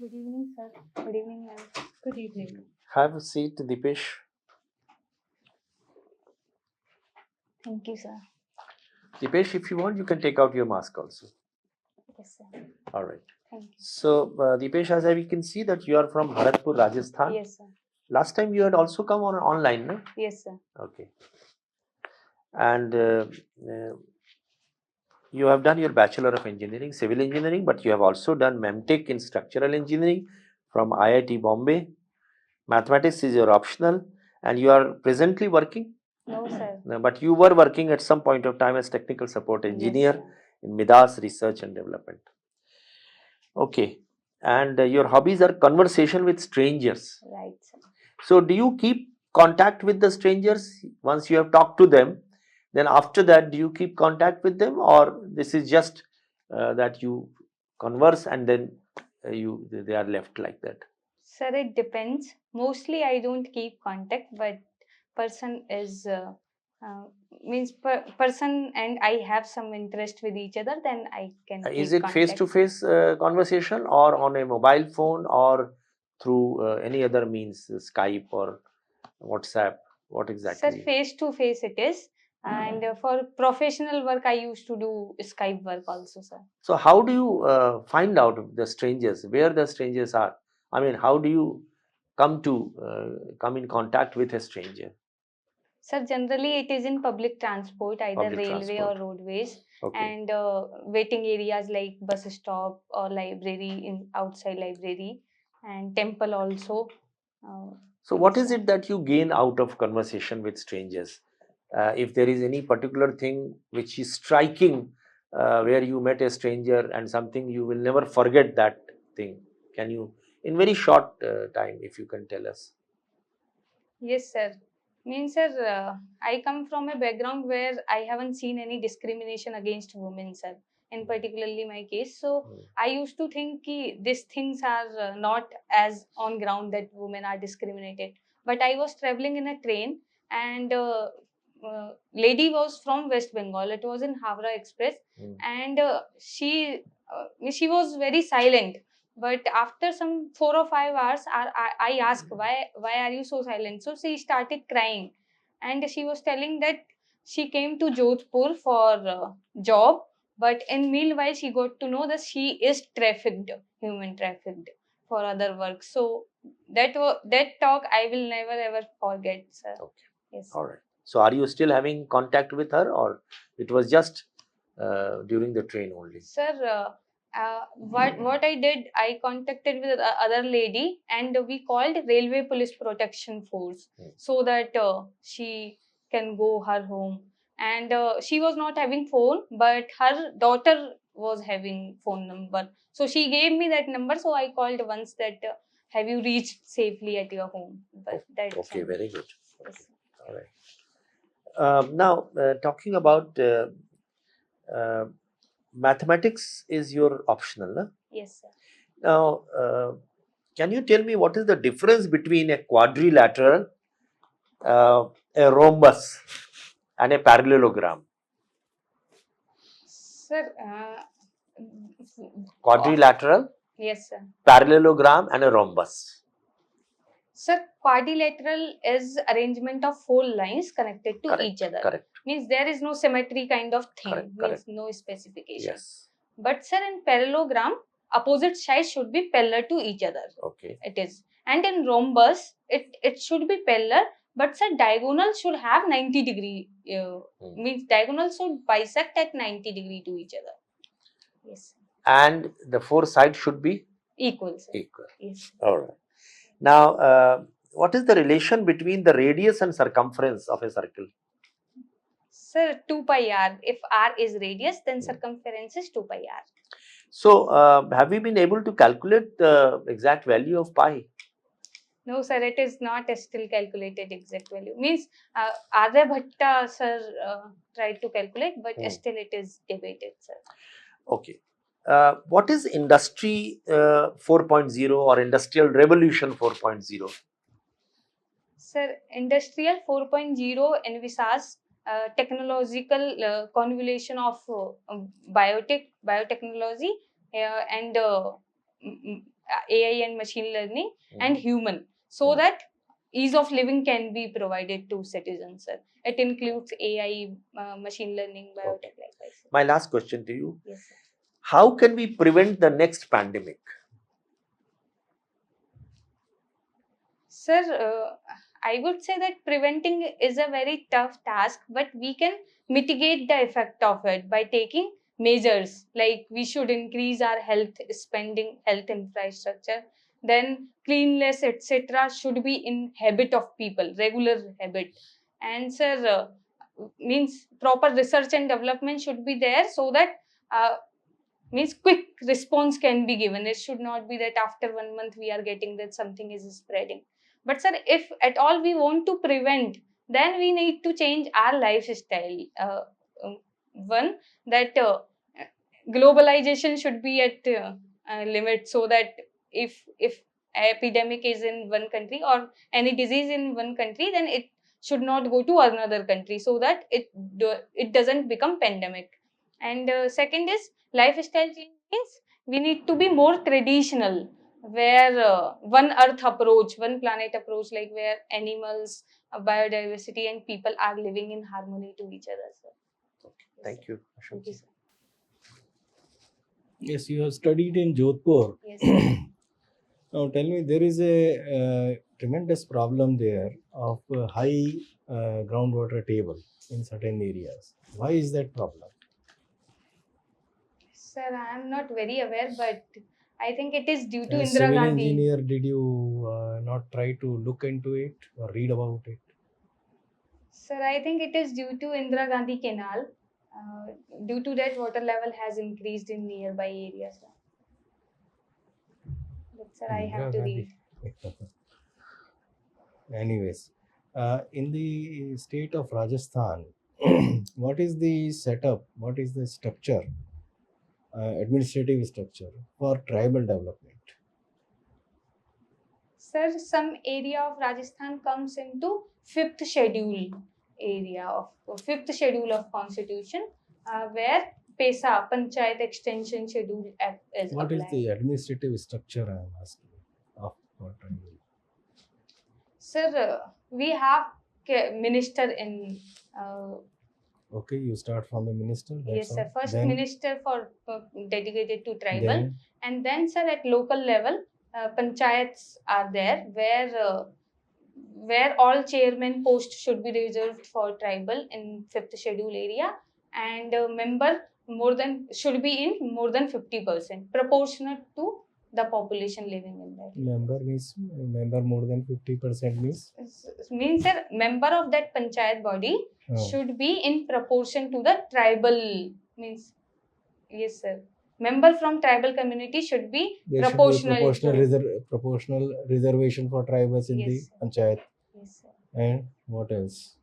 Good evening, sir. Good evening, ma'am. Good evening. Have a seat, Deepesh. Thank you, sir. Deepesh, if you want, you can take out your mask also. Yes, sir. All right. Thank you. So, Deepesh, as we can see that you are from Bharatpur, Rajasthan. Yes, sir. Last time you had also come on online, no? Yes, sir. Okay. And you have done your Bachelor of Engineering, Civil Engineering, but you have also done MEmTech in Structural Engineering from IIT Bombay. Mathematics is your optional, and you are presently working? No, sir. No, but you were working at some point of time as technical support engineer Yes, in Midas Research and Development. Okay. And your hobbies are conversation with strangers. Right, sir. So, do you keep contact with the strangers once you have talked to them? Then after that, do you keep contact with them, or this is just that you converse and then they are left like that? Sir, it depends. Mostly, I don't keep contact, but person is uh, means person and I have some interest with each other. Then I can Is keep it face contact. to face conversation or on a mobile phone or through any other means, Skype or WhatsApp? What Sir, exactly? face to face it is. And for professional work, I used to do Skype work also, sir. So how do you find out the strangers, where the strangers are? I mean, how do you come in contact with a stranger? Sir, generally it is in public transport, either Public railway transport. or roadways, Okay. and waiting areas like bus stop or library, in outside library, and temple also. Uh, So what yes, is sir. it that you gain out of conversation with strangers? If there is any particular thing which is striking, where you met a stranger and something you will never forget that thing, can you, in very short time, if you can tell us? Yes, sir. Means, sir, I come from a background where I haven't seen any discrimination against women, sir. In particularly my case, so I used to think ki these things are not as on ground that women are discriminated. But I was traveling in a train, and lady was from West Bengal. It was in Havra Express, and she was very silent. But after some 4 or 5 hours, I asked why are you so silent? So she started crying, and she was telling that she came to Jodhpur for job, but in meanwhile she got to know that she is trafficked, human trafficked for other work. So that talk I will never ever forget, sir. Okay. Yes. All right. So are you still having contact with her, or it was just during the train only? Sir, what I did, I contacted with the other lady, and we called Railway Police Protection Force so that she can go her home. And she was not having phone, but her daughter was having phone number. So she gave me that number. So I called once that have you reached safely at your home? But that's Okay, all. very good. Okay. Yes. All right. Now, talking about uh, mathematics is your optional. No? Yes, sir. Now, can you tell me what is the difference between a quadrilateral, a rhombus, and a parallelogram? Sir, Quadrilateral, yes, sir. parallelogram, and a rhombus. Sir, quadrilateral is arrangement of four lines connected to Correct, each other. correct. Means there is no symmetry kind of thing. Correct, Means correct. no specification. Yes. But sir, in parallelogram, opposite sides should be parallel to each other. Okay. It is. And in rhombus, it should be parallel, but sir, diagonal should have 90 degree. Means diagonal should bisect at 90 degree to each other. Yes. And the four sides should be Equal, sir. equal. Yes. All right. Now, what is the relation between the radius and circumference of a circle? Sir, 2 pi r. If r is radius, then circumference is 2 pi r. So, have you been able to calculate the exact value of pi? No, sir, it is not still calculated exact value. Means Aryabhatta, sir, tried to calculate, but still it is debated, sir. Okay. What is Industry 4.0 or Industrial Revolution 4.0? Sir, Industrial 4.0 envisages technological convolution of biotechnology and AI and machine learning and human, so that ease of living can be provided to citizens, sir. It includes AI, machine learning, biotech, likewise. My last question to you: Yes, sir. how can we prevent the next pandemic? Sir, I would say that preventing is a very tough task, but we can mitigate the effect of it by taking measures like we should increase our health spending, health infrastructure, then cleanliness, etc. should be in habit of people, regular habit. And sir, means proper research and development should be there, so that means quick response can be given. It should not be that after 1 month we are getting that something is spreading. But sir, if at all we want to prevent, then we need to change our lifestyle. One, that globalization should be at limit, so that if epidemic is in one country or any disease in one country, then it should not go to another country, so that it doesn't become pandemic. And second is lifestyle change means we need to be more traditional, where one earth approach, one planet approach, like where animals, biodiversity and people are living in harmony to each other, sir. Thank you. Thank you, sir. Yes, you have studied in Jodhpur. Yes, sir. Now tell me, there is a tremendous problem there of high groundwater table in certain areas. Why is that problem? Sir, I am not very aware, but I think it is due to As Indira civil Gandhi. engineer, did you not try to look into it or read about it? Sir, I think it is due to Indira Gandhi Canal. Due to that, water level has increased in nearby areas. But sir, I have to read. Anyways, in the state of Rajasthan, what is the setup? What is the structure, administrative structure for tribal development? Sir, some area of Rajasthan comes into fifth schedule area of fifth schedule of constitution, where PESA, Panchayat Extension Schedule Act, is What is applied. the administrative structure I am asking of for tribal? Sir, we have minister in. Okay, you start from the minister. Yes, sir. First Then, minister for dedicated to tribal, then and then sir, at local level, panchayats are there, where all chairman posts should be reserved for tribal in fifth schedule area, and member should be in more than 50%, proportionate to the population living in that. member more than 50% means Means sir, member of that panchayat body Oh. should be in proportion to the tribal, means, yes sir, member from tribal community should be there should be proportional proportional reservation for tribals in Yes, the sir. panchayat. Yes, sir. And what else?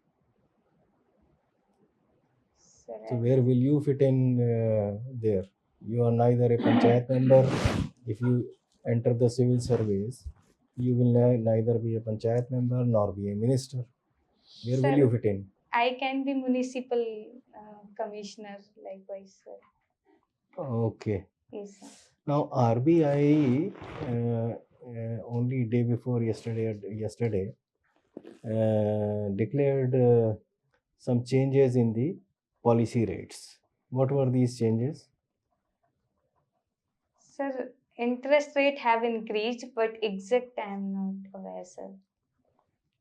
Sir, So where will you fit in there? You are neither a panchayat member. If you enter the civil service, you will neither be a panchayat member nor be a minister. Where will Sir, you fit in? I can be municipal commissioner likewise, sir. Okay. Yes, sir. Now RBI only day before yesterday declared some changes in the policy rates. What were these changes? Sir, interest rate have increased, but exact I am not aware, sir.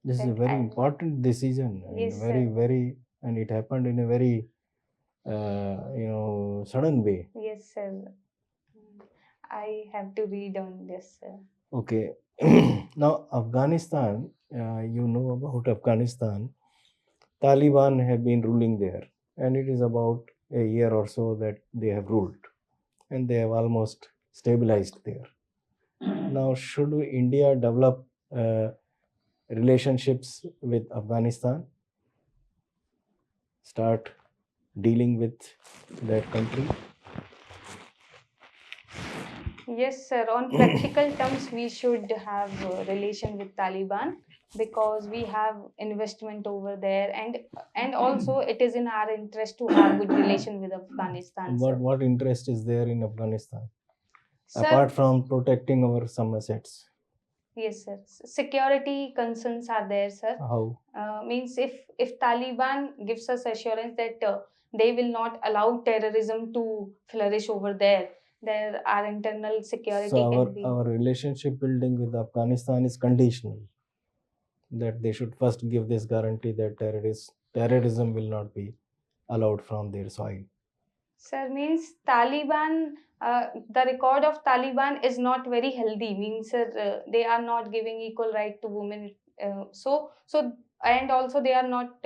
This is a That very I- important decision and Yes, very and it happened in a very sudden way. Yes, sir. I have to read on this, sir. Okay. Now Afghanistan, you know about Afghanistan. Taliban have been ruling there, and it is about a year or so that they have ruled, and they have almost stabilized there. Now, should India develop relationships with Afghanistan, start dealing with that country? Yes, sir. On practical terms, we should have a relation with Taliban, because we have investment over there, and also it is in our interest to have good relation with Afghanistan. Sir. What interest is there in Afghanistan? Sir, apart from protecting our some assets? yes, sir. Security concerns are there, sir. How? Means if Taliban gives us assurance that they will not allow terrorism to flourish over there, our internal security So can be. our relationship building with Afghanistan is conditional. That they should first give this guarantee that terrorism will not be allowed from their soil. Sir, means Taliban, the record of Taliban is not very healthy. Means, sir, they are not giving equal right to women. And also they are not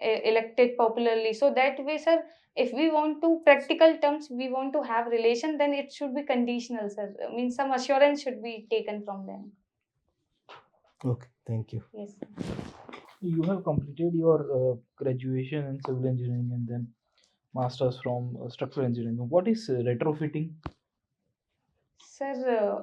elected popularly. So that way, sir, if we want to practical terms, we want to have relation, then it should be conditional, sir. Means some assurance should be taken from them. Okay, thank you. Yes. You have completed your graduation in civil engineering and then masters from structural engineering. What is retrofitting? Sir,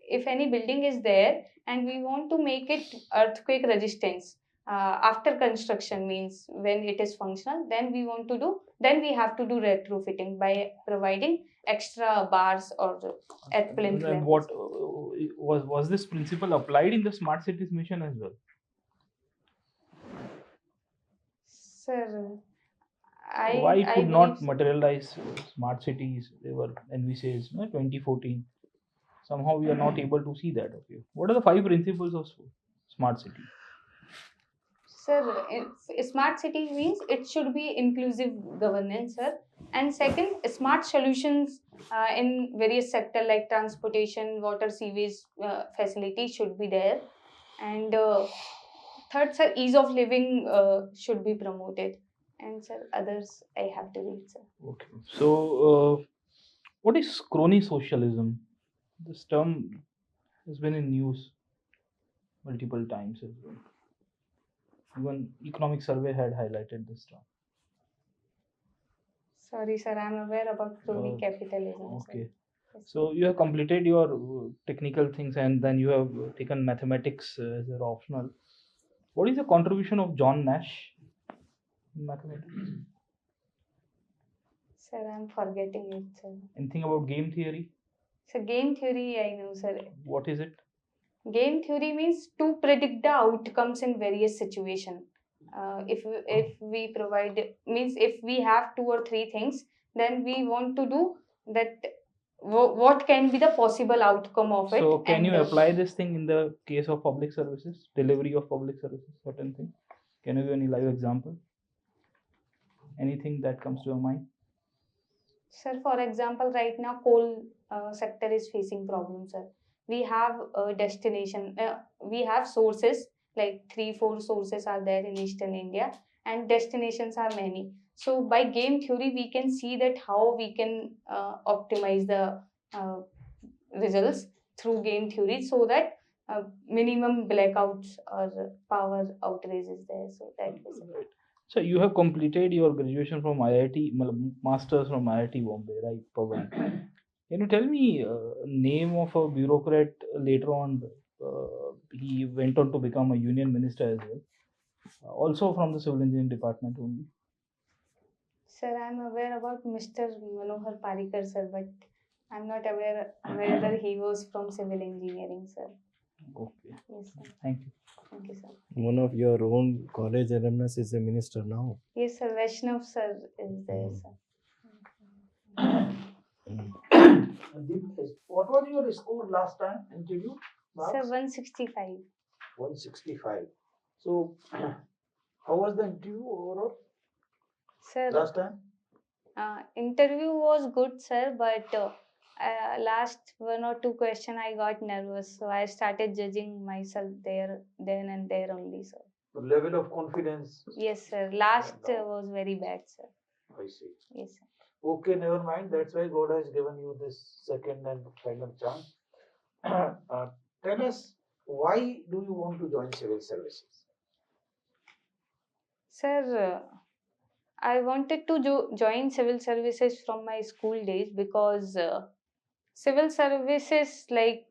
if any building is there and we want to make it earthquake resistance after construction, means when it is functional, then we have to do retrofitting by providing extra bars or at plinth And levels. what was this principle applied in the smart cities mission as well? Sir, Why it could not believe- materialize smart cities? They were envisaged, 2014. Somehow we are not able to see that. Okay, what are the 5 principles of smart city? Sir, smart city means it should be inclusive governance, sir. And second, smart solutions in various sector like transportation, water, sewage facilities should be there. And third, sir, ease of living should be promoted. And sir, others I have to read, sir. Okay, so what is crony socialism? This term has been in news multiple times as well. Even Economic Survey had highlighted this term. Sorry, sir, I'm aware about crony capitalism. Okay. Sir. So you have completed your technical things and then you have taken mathematics as your optional. What is the contribution of John Nash in mathematics? Sir, I'm forgetting it, sir. Anything about game theory? So game theory, I know, sir. What is it? Game theory means to predict the outcomes in various situations. If we provide, means if we have 2 or 3 things, then we want to do that. What can be the possible outcome of it? So can and, you apply this thing in the case of public services, delivery of public services, certain thing? Can you give any live example? Anything that comes to your mind? Sir, for example, right now coal sector is facing problems, sir. We have a destination, we have sources like 3-4 sources are there in Eastern India, and destinations are many. So by game theory, we can see that how we can optimize the results through game theory, so that minimum blackouts or power outage is there. So that was it. Right. So you have completed your graduation from IIT, masters from IIT Bombay, right? Pawan. Can you tell me name of a bureaucrat later on? He went on to become a union minister as well. Also from the civil engineering department only. Sir, I'm aware about Mr. Manohar Parikar, sir, but I'm not aware whether he was from civil engineering, sir. Okay. Yes, sir. Thank you. Thank you, sir. One of your own college alumnus is a minister now. Yes, sir. Vaishnav, sir, is there, sir. Deepesh, what was your score last time interview? Sir, 165. 165. So, how was the interview overall Sir, last time? interview was good, sir, but last 1 or 2 question I got nervous, so I started judging myself then and there only, sir. The level of confidence. Yes, sir. Last was very bad, sir. I see. Yes, sir. Okay, never mind. That's why God has given you this second and final chance. Tell us, why do you want to join civil services? Sir, I wanted to join civil services from my school days because civil services like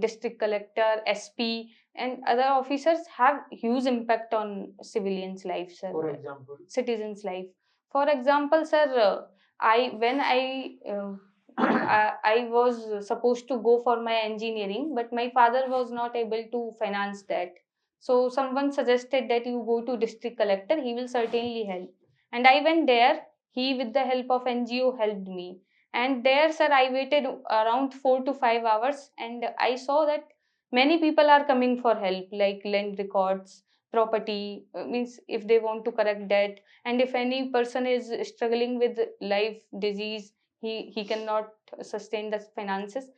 district collector, SP, and other officers have huge impact on civilians' life, sir. For example, Citizens' life. For example, sir, when I I was supposed to go for my engineering, but my father was not able to finance that. So someone suggested that you go to district collector, he will certainly help. And I went there. He, with the help of NGO, helped me. And there, sir, I waited around 4 to 5 hours, and I saw that many people are coming for help, like land records, property, means if they want to correct that, and if any person is struggling with life disease, he cannot sustain the finances.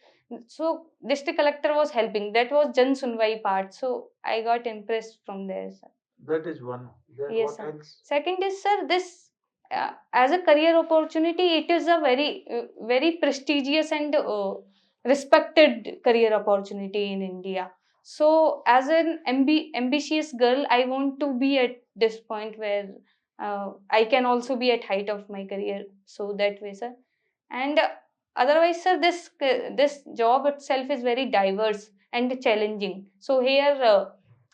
So district collector was helping. That was Jan Sunwai part. So I got impressed from there, sir. That is one. Then Yes, what sir. else? Second is, sir, this as a career opportunity, it is a very prestigious and respected career opportunity in India. So, as an ambitious girl, I want to be at this point where I can also be at height of my career. So that way, sir. And otherwise, sir, this job itself is very diverse and challenging. So here.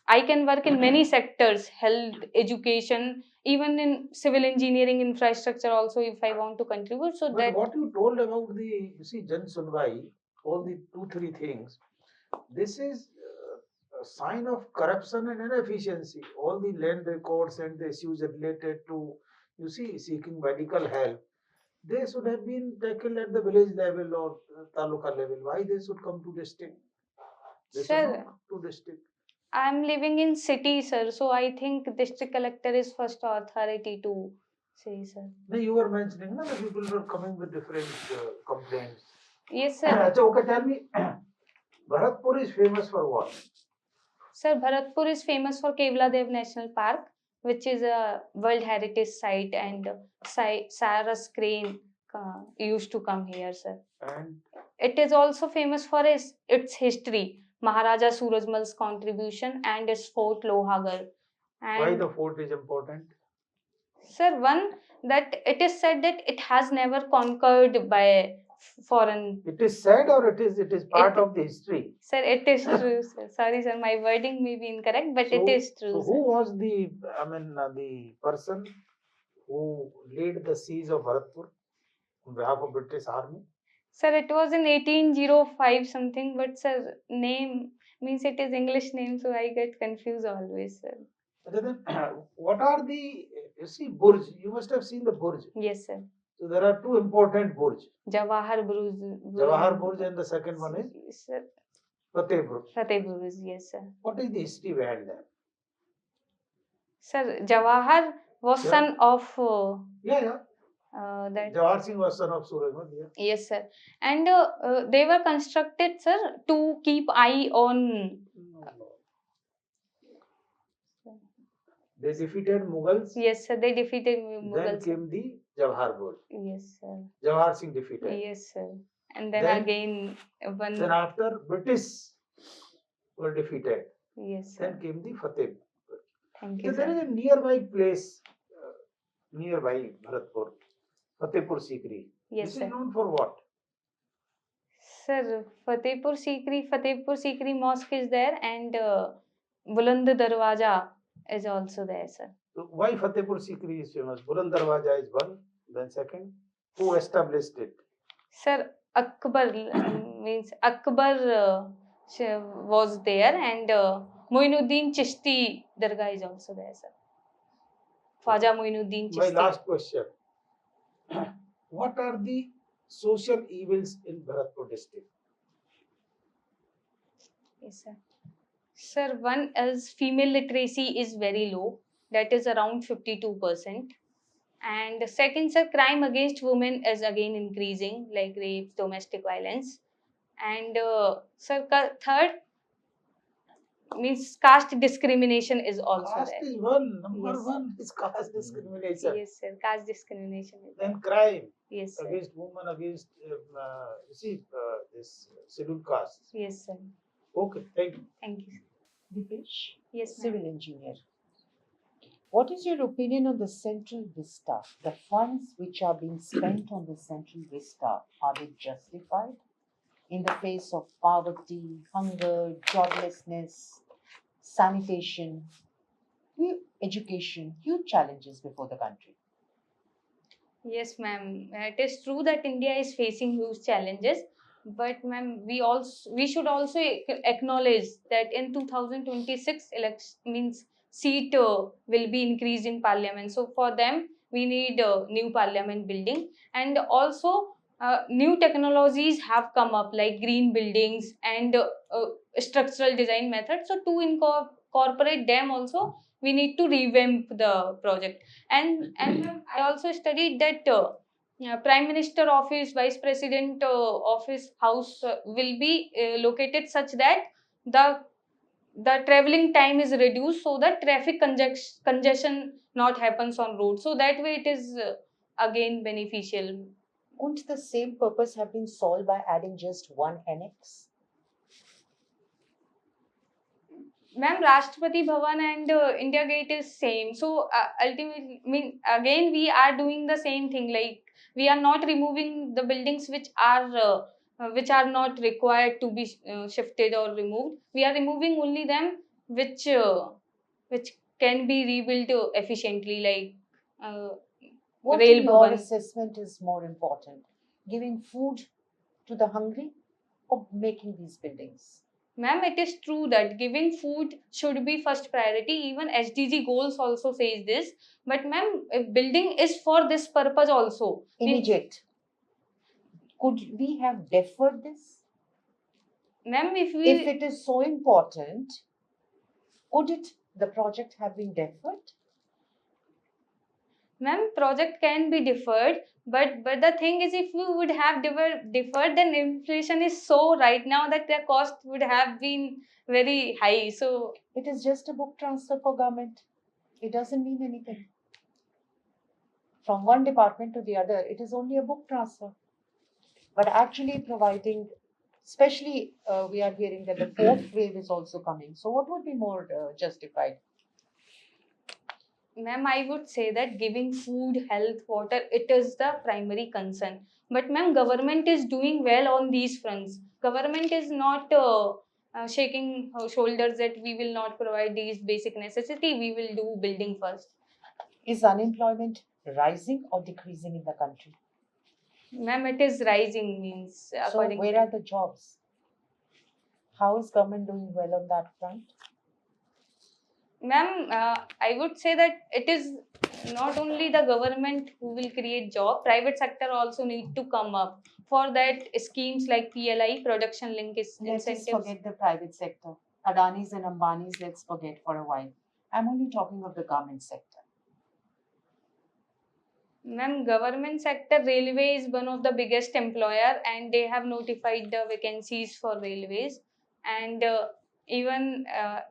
I can work in many sectors, health, education, even in civil engineering, infrastructure also, if I want to contribute. So But that, what you told about the, you see, Jan Sunwai, all the two, three things, this is a sign of corruption and inefficiency. All the land records and the issues related to, you see, seeking medical help, they should have been tackled at the village level or taluka level. Why they should come to district? They should sir, not to district. I'm living in city, sir. So I think district collector is first authority to say, sir. No, you were mentioning that people were coming with different complaints. Yes, sir. So, okay, tell me, Bharatpur is famous for what? Sir, Bharatpur is famous for Kevla Dev National Park, which is a World Heritage Site, and Cyrus Crane used to come here, sir. And It is also famous for its history, Maharaja Surajmal's contribution, and its fort Lohagarh. why And the fort is important? sir, one, that it is said that it has never conquered by foreign. It is said or it is part of the history. Sir, it is true, sir. Sorry, sir, my wording may be incorrect, but it is true, So sir. who was the, I mean, the person who led the siege of Bharatpur on behalf of British Army? Sir, it was in 1805 something, but sir, name means it is English name, so I get confused always, sir. Okay, then, what are the, you see, Burj, you must have seen the Burj. Yes, sir. So there are two important Burj. Jawahar Burj. Jawahar Burj and the second one is Sir, Fateh Burj. Fateh Burj, yes, sir. What is the history behind that? Sir, Jawahar was Yeah. son of Yeah. that. Jawahar Singh was son of Surajmal. Yeah. Yes, sir. And they were constructed, sir, to keep eye on. They defeated Mughals. Yes, sir. They defeated Then Mughals. came the Jawahar Burj. Yes, sir. Jawahar Singh defeated. Yes, sir. And then Then- again one. Then after British were defeated, Yes, sir. then came the Fateh. Thank So you, there is sir. a nearby place, nearby Bharatpur, Fatehpur Sikri. Yes, This sir. is known for what? Sir, Fatehpur Sikri Mosque is there, and Buland Darwaja is also there, sir. So why Fatehpur Sikri is famous? Buland Darwaja is one. Then second, who established it? Sir, Akbar means Akbar was there, and Moinuddin Chishti Dargah is also there, sir. Khwaja Moinuddin My Chishti. last question. What are the social evils in Bharatpur district? Yes, sir. Sir, one is female literacy is very low. That is around 52%. And the second, sir, crime against women is again increasing, like rapes, domestic violence. And sir, third means caste discrimination is also Caste there. is one. Number Yes. one is caste discrimination. Yes, sir. Caste discrimination is there. Then crime Yes, sir. against women, against you see this scheduled caste. Yes, sir. Okay, thank you. Thank you. Deepesh, Yes, ma'am. civil engineer. What is your opinion on the central vista? The funds which are being spent on the central vista, are they justified in the face of poverty, hunger, joblessness, sanitation, education, huge challenges before the country? Yes, ma'am. It is true that India is facing huge challenges, but ma'am, we should also acknowledge that in 2026 election means seat will be increased in parliament. So for them, we need new parliament building, and also new technologies have come up like green buildings and structural design methods. So to incorporate them also, we need to revamp the project. And ma'am, I also studied that yeah, Prime Minister office, Vice President office, house will be located such that the the traveling time is reduced, so that traffic congestion not happens on road. So that way it is again beneficial. Won't the same purpose have been solved by adding just one annex? Ma'am, Rashtrapati Bhavan and India Gate is same. So ultimately, again we are doing the same thing. Like we are not removing the buildings which are not required to be shifted or removed. We are removing only them which can be rebuilt efficiently, like What Rail in your Bhavan. assessment is more important? Giving food to the hungry or making these buildings? Ma'am, it is true that giving food should be first priority. Even SDG goals also says this. But ma'am, if building is for this purpose also. Immediate. Could we have deferred this? Ma'am, if If it is so important, could the project have been deferred? ma'am, project can be deferred. But the thing is, if we would have deferred, then inflation is so right now that the cost would have been very high. So It is just a book transfer for government. It doesn't mean anything. From one department to the other, it is only a book transfer. But actually providing, especially we are hearing that the fourth wave is also coming. So what would be more justified? ma'am, I would say that giving food, health, water, it is the primary concern. But ma'am, government is doing well on these fronts. Government is not shaking her shoulders that we will not provide these basic necessity. We will do building first. Is unemployment rising or decreasing in the country? Ma'am, it is rising means So according where to are the jobs? How is government doing well on that front? ma'am, I would say that it is not only the government who will create job, private sector also need to come up. For that, schemes like PLI, production link is Let's just incentives. forget the private sector. Adani's and Ambani's, let's forget for a while. I'm only talking of the government sector. Ma'am, government sector, railway is one of the biggest employer, and they have notified the vacancies for railways. And even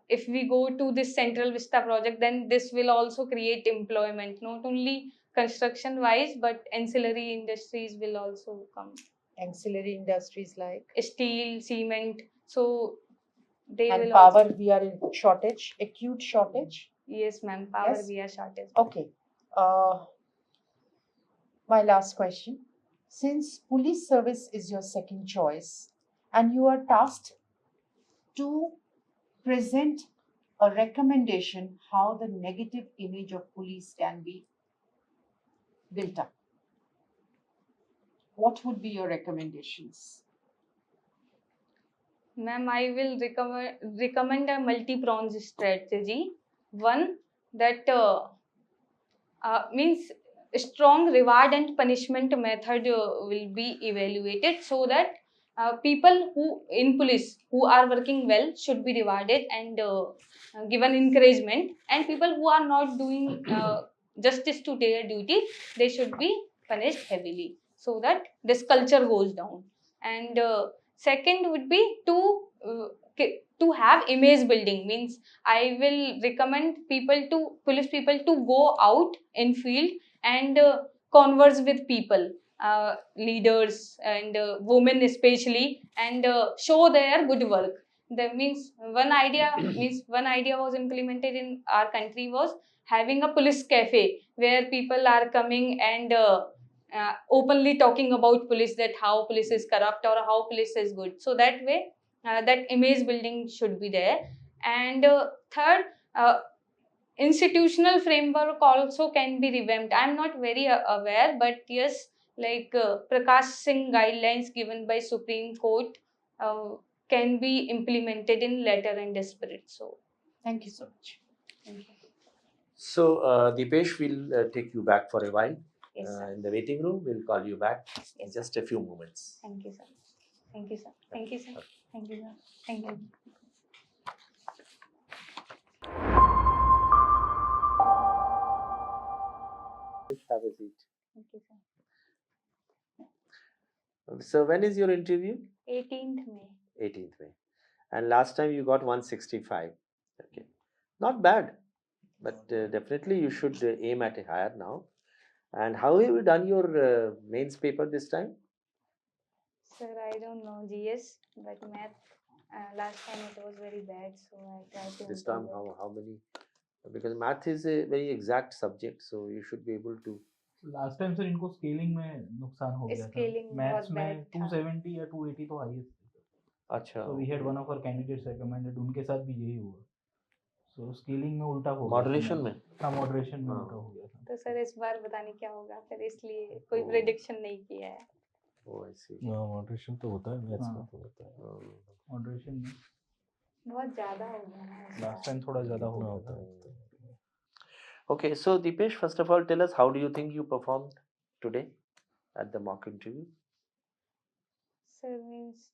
if we go to this Central Vista project, then this will also create employment, not only construction wise, but ancillary industries will also come. Ancillary industries like Steel, cement. So they and will power, also. we are in shortage, acute shortage. Yes, ma'am. Power Yes. we are shortage. Okay. My last question. Since police service is your second choice and you are tasked to present a recommendation how the negative image of police can be built up, what would be your recommendations? Ma'am, I will recommend a multi-pronged strategy. One that means strong reward and punishment method will be evaluated, so that people who in police who are working well should be rewarded and given encouragement, and people who are not doing justice to their duty, they should be punished heavily, so that this culture goes down. And second would be to have image building, means I will recommend police people to go out in field and converse with people, leaders and women especially, and show their good work. That means one idea was implemented in our country was having a police cafe where people are coming and openly talking about police, that how police is corrupt or how police is good. So that way, that image building should be there. And third, uh, institutional framework also can be revamped. I'm not very aware, but yes, like Prakash Singh guidelines given by Supreme Court uh, can be implemented in letter and spirit. So, Thank you so much. thank you. So, Deepesh, we'll take you back for a while. Yes, sir. In the waiting room, we'll call you back in Yes, sir. just a few moments. Thank you, sir. Thank you, sir. Thank you, sir. Thank you, sir. Thank you. Have a seat. Thank you, sir. So, when is your interview? 18th May. 18th May. And last time you got 165. Okay. Not bad. But definitely you should aim at a higher now. And how have you done your mains paper this time? Sir, I don't know GS, but math, last time it was very bad, so I tried to This time, improve it. how many? Because math is a very exact subject, so you should be able to. Last time sir इनको scaling में नुकसान हो गया था Scaling maths बहुत में bad था. 270 या 280 तो हाईएस्ट अच्छा. so we had one of our candidates recommended उनके साथ भी यही हुआ so स्केलिंग में उल्टा हो गया Moderation में? हाँ मॉडरेशन में हाँ. उल्टा हो गया था तो सर इस बार पता नहीं क्या होगा, फिर इसलिए कोई Oh. प्रेडिक्शन नहीं किया है. Oh, I see. मॉडरेशन तो होता है, मैथ्स में हाँ. तो होता है. मॉडरेशन में बहुत ज्यादा हो गया ना इस लास्ट बार. टाइम थोड़ा ज्यादा हो इतना गया होता था है. Okay, so Deepesh, first of all, tell us how do you think you performed today at the mock interview? Sir, means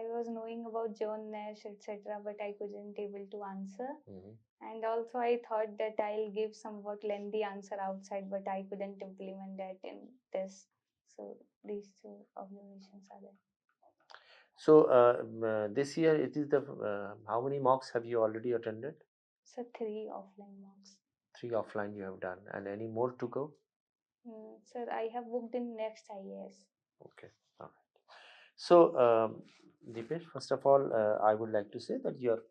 I was knowing about John Nash, etc., but I couldn't able to answer. Mhm. And also I thought that I'll give somewhat lengthy answer outside, but I couldn't implement that in this. So these two observations are there. So this year it is the how many mocks have you already attended? So 3 offline mocks. 3 offline you have done, and any more to go? Sir, I have booked in next IAS. Okay, all right. So Deepesh, first of all, I would like to say that you're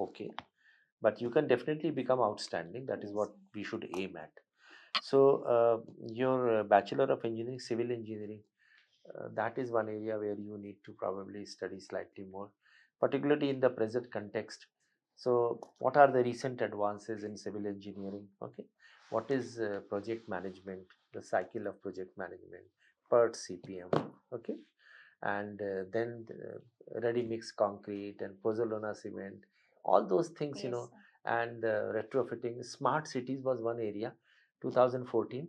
okay, but you can definitely become outstanding. That is Yes, what sir. we should aim at. So your Bachelor of Engineering, Civil Engineering, that is one area where you need to probably study slightly more, particularly in the present context. So what are the recent advances in civil engineering? Okay, what is project management, the cycle of project management, PERT CPM, okay, and then ready mix concrete and pozzolana cement, all those things, you Yes, know, sir. and retrofitting. Smart cities was one area, 2014,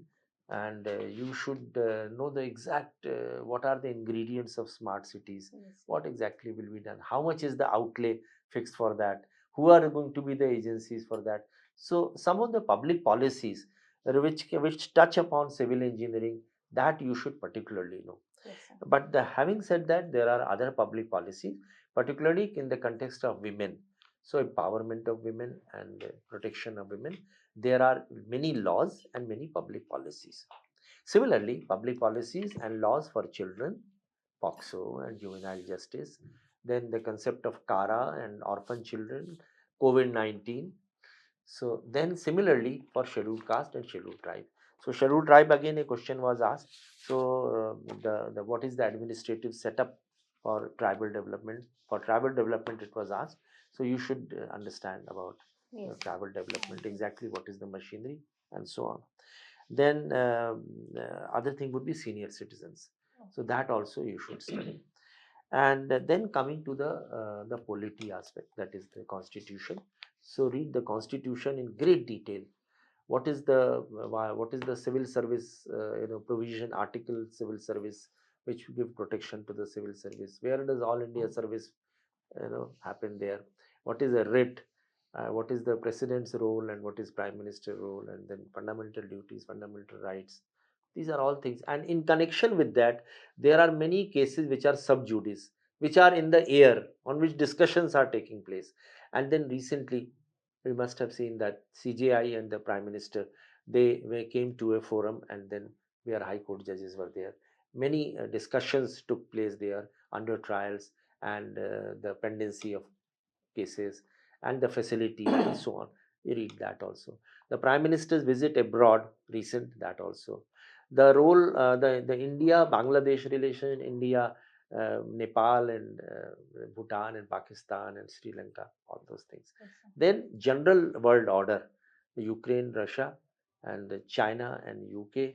and you should know the exact what are the ingredients of smart cities, Yes, sir. what exactly will be done, how much is the outlay fixed for that, who are going to be the agencies for that. So some of the public policies which touch upon civil engineering, that you should particularly know. Yes, sir. But having said that, there are other public policies, particularly in the context of women. So empowerment of women and protection of women, there are many laws and many public policies. Similarly, public policies and laws for children, POXO and juvenile justice, then the concept of CARA and orphan children, COVID-19. So then similarly for scheduled caste and scheduled tribe. So scheduled tribe, again a question was asked. So the what is the administrative setup for tribal development? For tribal development it was asked. So you should understand about Yes, sir. tribal development, exactly what is the machinery and so on. Then other thing would be senior citizens. So that also you should study. And then coming to the polity aspect, that is the constitution. So read the constitution in great detail. What is the civil service provision, article civil service, which give protection to the civil service? Where does all India service happen there? What is a writ? What is the president's role and what is prime minister role, and then fundamental duties, fundamental rights. These are all things, and in connection with that, there are many cases which are sub judice, which are in the air, on which discussions are taking place. And then recently, we must have seen that CJI and the prime minister, they came to a forum, and then where high court judges were there. Many discussions took place there under trials, and the pendency of cases and the facility and so on. You read that also. The prime minister's visit abroad, recent, that also. The role, the India Bangladesh relation, India Nepal and Bhutan and Pakistan and Sri Lanka, all those things. Yes, sir. Then general world order. Ukraine, Russia, and China and UK,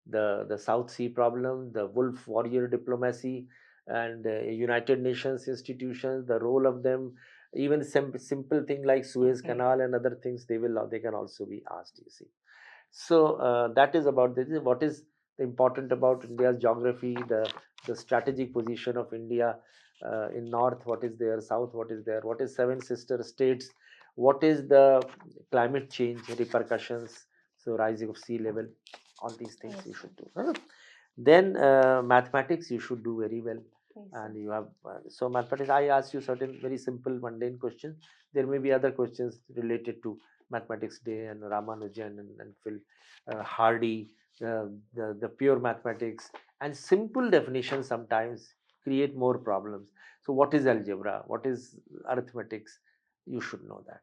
the South Sea problem, the wolf warrior diplomacy, and United Nations institutions, the role of them, even simple thing like Suez Canal and other things, they can also be asked. You see, so that is about this. What is important about India's geography, the strategic position of India in north, what is there, south, what is there, what is seven sister states, what is the climate change repercussions, so rising of sea level, all these things you should do. Then mathematics you should do very well. And you have so mathematics, I asked you certain very simple mundane questions. There may be other questions related to mathematics day and Ramanujan and Phil Hardy, the pure mathematics, and simple definitions sometimes create more problems. So what is algebra, what is arithmetics, you should know that.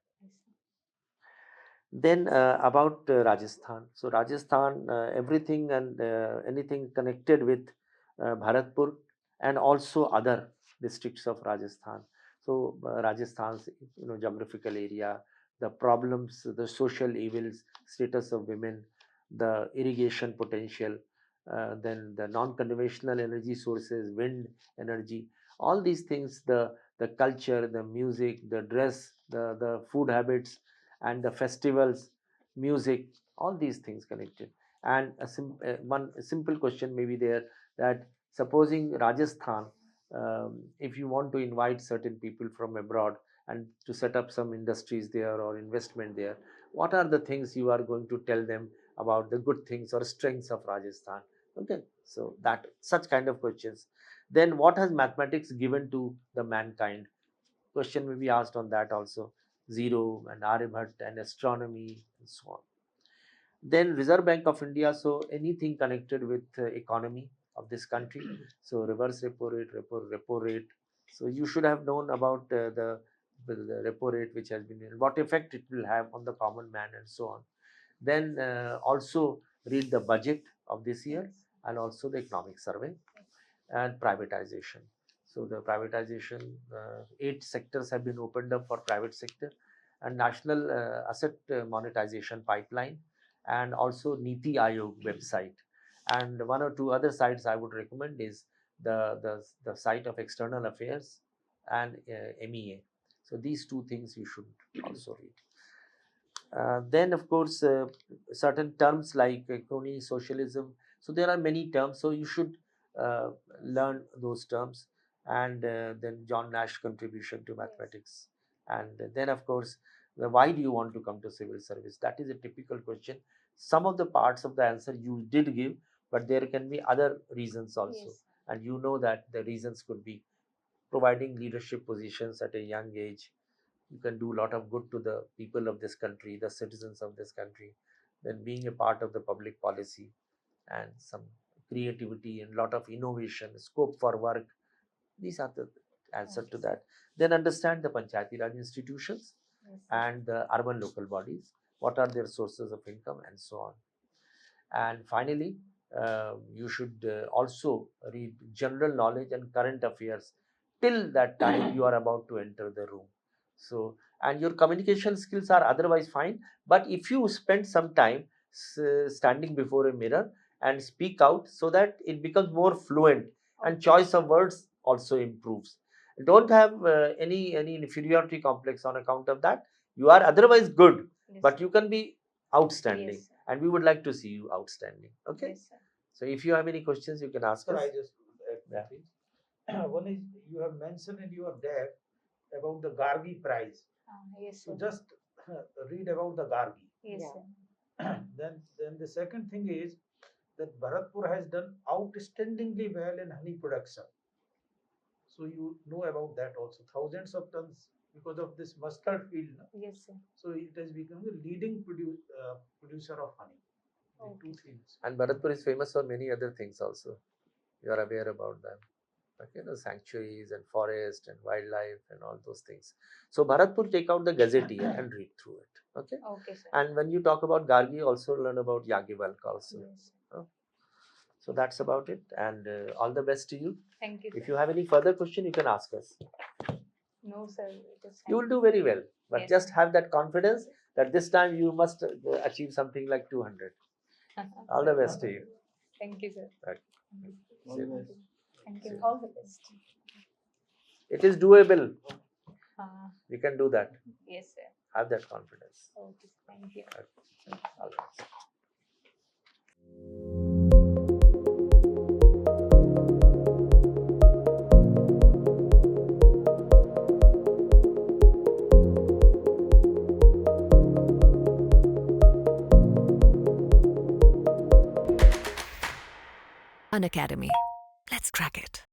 Then about Rajasthan. So Rajasthan, everything and anything connected with Bharatpur and also other districts of Rajasthan. So Rajasthan's geographical area, the problems, the social evils, status of women, the irrigation potential, then the non-conventional energy sources, wind energy, all these things, the culture, the music, the dress, the food habits, and the festivals, music, all these things connected. And one simple question may be there, that supposing Rajasthan, if you want to invite certain people from abroad and to set up some industries there or investment there, what are the things you are going to tell them about the good things or strengths of Rajasthan? Okay, so that such kind of questions. Then what has mathematics given to the mankind? Question may be asked on that also. Zero and Aryabhat and astronomy and so on. Then Reserve Bank of India, so anything connected with economy of this country. So reverse repo rate, repo rate. So you should have known about the repo rate which has been, what effect it will have on the common man and so on. Then also read the budget of this year and also the economic survey and privatization. So the privatization, 8 sectors have been opened up for private sector, and national asset monetization pipeline, and also Niti Aayog website. And one or two other sites I would recommend is the site of External Affairs and MEA. So these two things you should also read. Then of course certain terms like crony, socialism. So there are many terms, so you should uh, learn those terms. And then John Nash contribution to mathematics. And then of course, why do you want to come to civil service? That is a typical question. Some of the parts of the answer you did give, but there can be other reasons also. And you know that the reasons could be providing leadership positions at a young age. You can do a lot of good to the people of this country, the citizens of this country. Then being a part of the public policy and some creativity and lot of innovation, scope for work. These are the answer to that. Then understand the Panchayati Raj institutions and the urban local bodies. What are their sources of income and so on. And finally, you should also read general knowledge and current affairs till that time you are about to enter the room. So, and your communication skills are otherwise fine, but if you spend some time standing before a mirror and speak out, so that it becomes more fluent and choice of words also improves. Don't have any inferiority complex on account of that. You are otherwise good, but you can be outstanding, and we would like to see you outstanding. Okay. So if you have any questions, you can ask Sir, us. I just add two things. One is, you have mentioned in your deck about the Gargi prize. So just read about the Gargi. Then the second thing is that Bharatpur has done outstandingly well in honey production. So you know about that also. Thousands of tons because of this mustard field. No? So it has become the leading producer of honey. The two things. And Bharatpur is famous for many other things also. You are aware about them. Okay, the sanctuaries and forest and wildlife and all those things. So Bharatpur, take out the Gazette here and read through it. Okay. And when you talk about Gargi, also learn about Yagivalk also. So that's about it. And all the best to you. Thank you. If you have any further question, you can ask us. No, sir. It is You will fine. do very well. But Yes. just have that confidence that this time you must achieve something like 200. All the best to you. Thank you, sir. Right. All the best. Thank you. All the best. It is doable. Uh, You can do that. yes, sir. Have that confidence. Okay, thank you. All the best. Unacademy. Let's crack it.